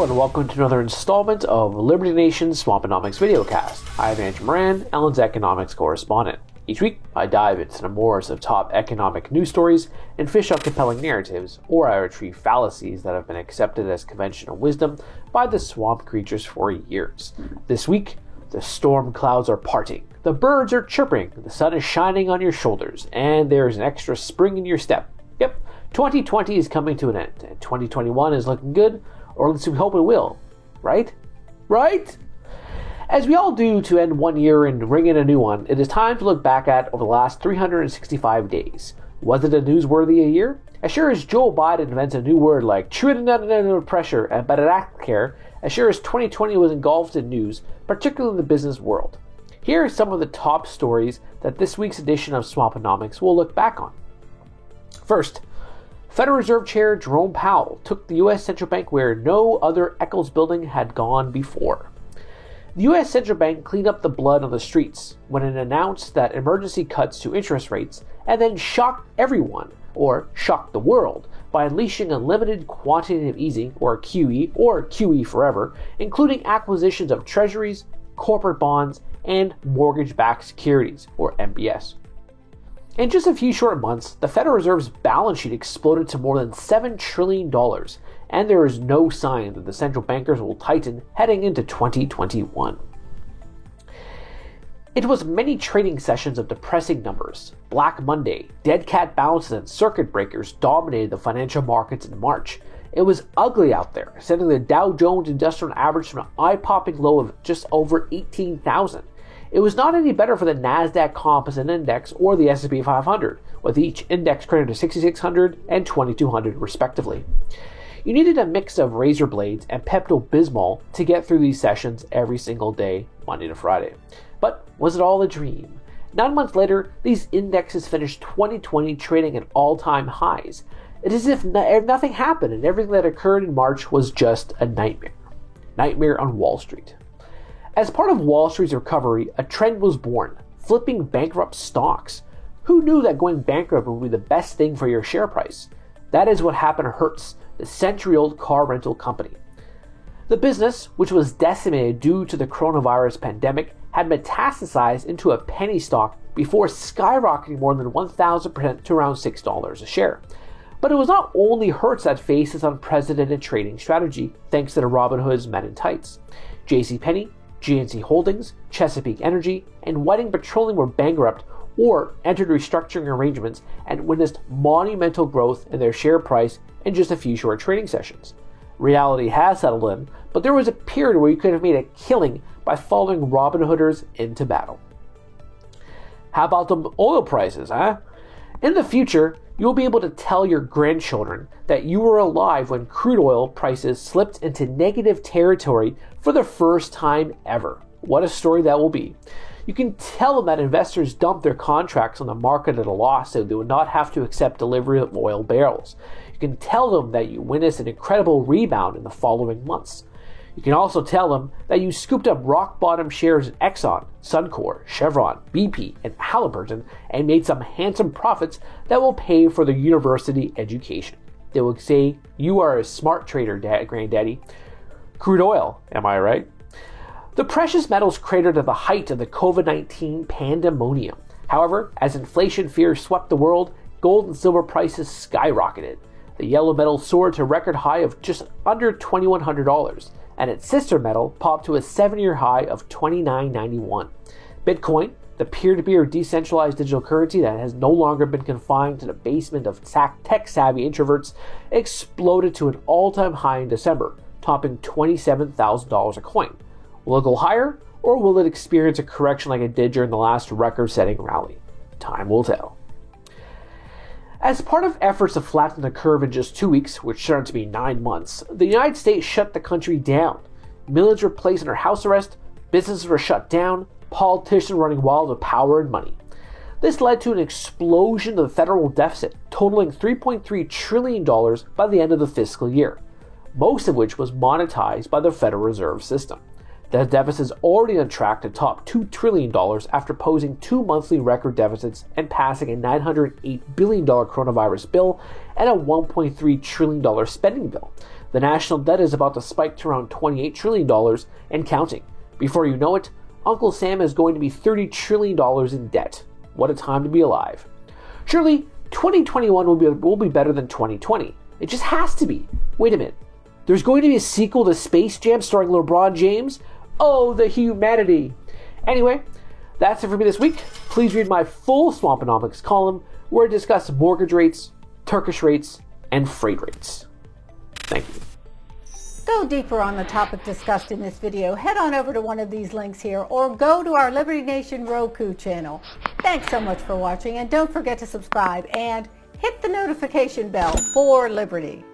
and welcome to another installment of Liberty Nation's Swamponomics videocast. I'm Andrew Moran, Ellen's economics correspondent. Each week, I dive into the moors of top economic news stories and fish out compelling narratives, or I retrieve fallacies that have been accepted as conventional wisdom by the swamp creatures for years. This week, the storm clouds are parting, the birds are chirping, the sun is shining on your shoulders, and there's an extra spring in your step. Yep, 2020 is coming to an end, and 2021 is looking good, or at least we hope it will. Right? Right? As we all do to end one year and ring in a new one, it is time to look back at over the last 365 days. Was it a newsworthy year? As sure as Joe Biden invents a new word like true pressure and care, as sure as 2020 was engulfed in news, particularly in the business world. Here are some of the top stories that this week's edition of Swamponomics will look back on. First, Federal Reserve Chair Jerome Powell took the U.S. Central Bank where no other Eccles building had gone before. The U.S. Central Bank cleaned up the blood on the streets when it announced that emergency cuts to interest rates and then shocked everyone, or shocked the world, by unleashing unlimited quantitative easing, or QE forever, including acquisitions of treasuries, corporate bonds, and mortgage-backed securities, or MBS. In just a few short months, the Federal Reserve's balance sheet exploded to more than $7 trillion, and there is no sign that the central bankers will tighten heading into 2021. It was many trading sessions of depressing numbers. Black Monday, dead cat bounces, and circuit breakers dominated the financial markets in March. It was ugly out there, sending the Dow Jones Industrial Average to an eye-popping low of just over 18,000. It was not any better for the Nasdaq Composite Index or the S&P 500, with each index cratered to 6,600 and 2,200 respectively. You needed a mix of razor blades and Pepto-Bismol to get through these sessions every single day, Monday to Friday. But was it all a dream? 9 months later, these indexes finished 2020 trading at all-time highs. It is as if nothing happened and everything that occurred in March was just a nightmare. Nightmare on Wall Street. As part of Wall Street's recovery, a trend was born, flipping bankrupt stocks. Who knew that going bankrupt would be the best thing for your share price? That is what happened to Hertz, the century-old car rental company. The business, which was decimated due to the coronavirus pandemic, had metastasized into a penny stock before skyrocketing more than 1,000% to around $6 a share. But it was not only Hertz that faced this unprecedented trading strategy, thanks to the Robin Hood's men in tights. JCPenney, GNC Holdings, Chesapeake Energy, and Whiting Petroleum were bankrupt or entered restructuring arrangements and witnessed monumental growth in their share price in just a few short trading sessions. Reality has settled in, but there was a period where you could have made a killing by following Robin Hooders into battle. How about the oil prices, huh? In the future, you'll be able to tell your grandchildren that you were alive when crude oil prices slipped into negative territory for the first time ever. What a story that will be. You can tell them that investors dumped their contracts on the market at a loss so they would not have to accept delivery of oil barrels. You can tell them that you witnessed an incredible rebound in the following months. You can also tell them that you scooped up rock-bottom shares in Exxon, Suncor, Chevron, BP, and Halliburton and made some handsome profits that will pay for their university education. They will say, you are a smart trader, granddaddy. Crude oil, am I right? The precious metals cratered at the height of the COVID-19 pandemonium. However, as inflation fears swept the world, gold and silver prices skyrocketed. The yellow metal soared to a record high of just under $2,100. And its sister metal popped to a 7-year high of $29.91. Bitcoin, the peer-to-peer decentralized digital currency that has no longer been confined to the basement of tech-savvy introverts, exploded to an all-time high in December, topping $27,000 a coin. Will it go higher, or will it experience a correction like it did during the last record-setting rally? Time will tell. As part of efforts to flatten the curve in just 2 weeks, which turned out to be 9 months, the United States shut the country down. Millions were placed under house arrest, businesses were shut down, politicians running wild with power and money. This led to an explosion of the federal deficit, totaling $3.3 trillion by the end of the fiscal year, most of which was monetized by the Federal Reserve System. The deficit is already on track to top $2 trillion after posing 2 monthly record deficits and passing a $908 billion coronavirus bill and a $1.3 trillion spending bill. The national debt is about to spike to around $28 trillion and counting. Before you know it, Uncle Sam is going to be $30 trillion in debt. What a time to be alive. Surely, 2021 will be better than 2020. It just has to be. Wait a minute. There's going to be a sequel to Space Jam starring LeBron James? Oh, the humanity. Anyway, that's it for me this week. Please read my full Swamponomics column where I discuss mortgage rates, Turkish rates, and freight rates. Thank you. Go deeper on the topic discussed in this video, head on over to one of these links here or go to our Liberty Nation Roku channel. Thanks so much for watching, and don't forget to subscribe and hit the notification bell for Liberty.